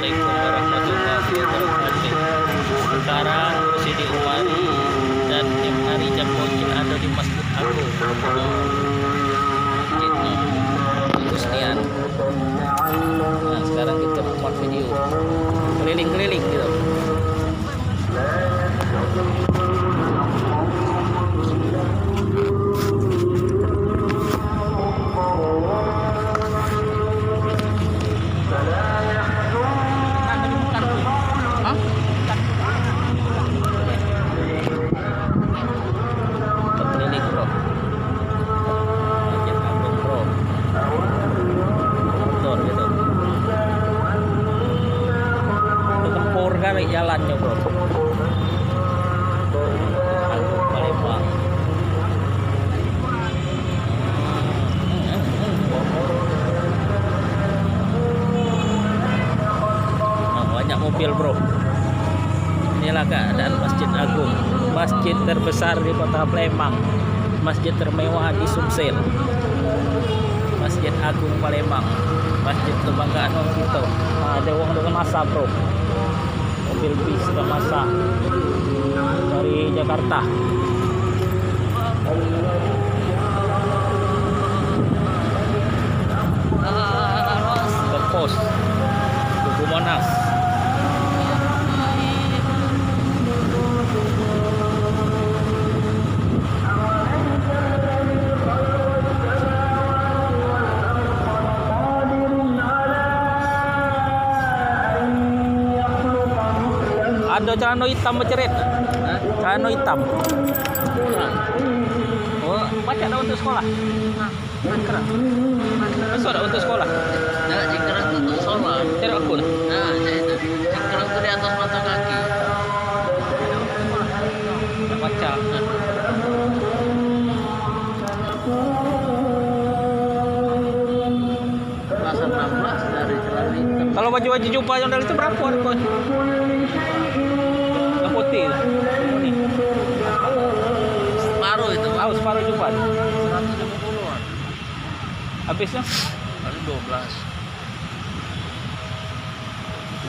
Assalamualaikum warahmatullahi wabarakatuh. Sekarang Sidi Umari dan tim hari jam bocil ada di Masjid Agung. Kusnian. Nah, sekarang kita buat video keliling-keliling gitu. Kali jalannya bro, Palembang. Oh, banyak mobil bro. Inilah keadaan Masjid Agung, masjid terbesar di kota Palembang, masjid termewah di Sumsel, Masjid Agung Palembang, masjid kebanggaan orang kita. Nah, ada uang dengan masa bro, mobil bis dan masa dari Jakarta. Berpos Tugu Monas. Ada celana hitam berceret. Celana hitam. Oh, baca dah untuk sekolah. Kerang. Besok dah untuk sekolah. Nah, jengkerang itu untuk sekolah. Cari aku dah. Nah, itu. Jengkerang itu di atas mata kaki. Nak baca. Kelas 16 dari celana hitam. Kalau baju-baju jumpa yang dari itu berapa harga? Yang putih. Ini. Separuh itu, Pak. Oh, separuh jumpa. 150-an. Habisnya Paling 12.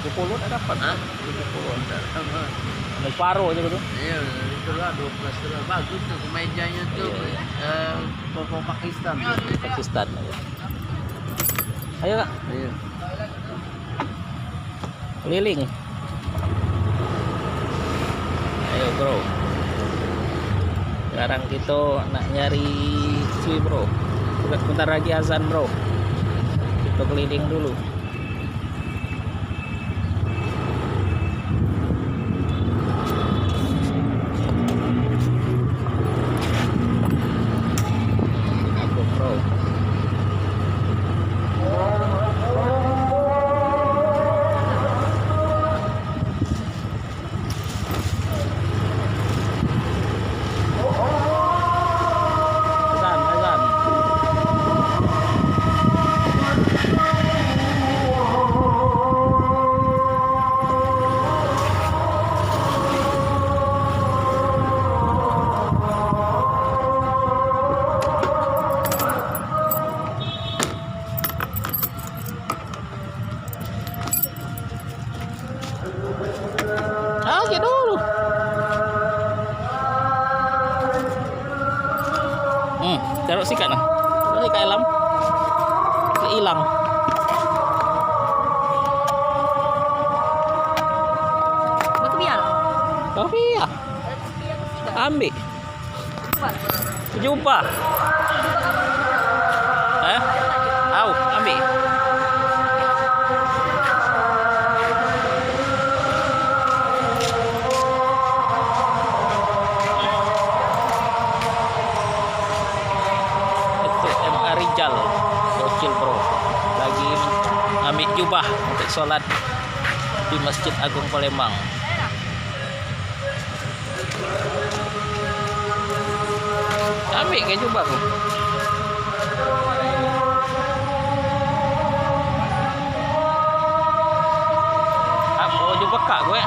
70 dah dapat. Hah? 70. Sama. Separuh aja gitu. Iya, itulah 12 itu bagus tuh kemejanya tuh. Toko Pakistan. Pakistan. Ayo kak, Iya. keliling. Ayo bro. Sekarang kita nak nyari siswi bro. Bentar lagi azan bro. Kita keliling dulu. Aku bro. Azan, azan. Oke dulu. Taruh sikat lah. Ini kayak lam. Kayak hilang. Kopi ya. Ambil. Jumpa. Au, ambil. Rijal bocil bro lagi ambil jubah untuk sholat di Masjid Agung Palembang. Ambil ke jubah bro. Apa jubah kak gue?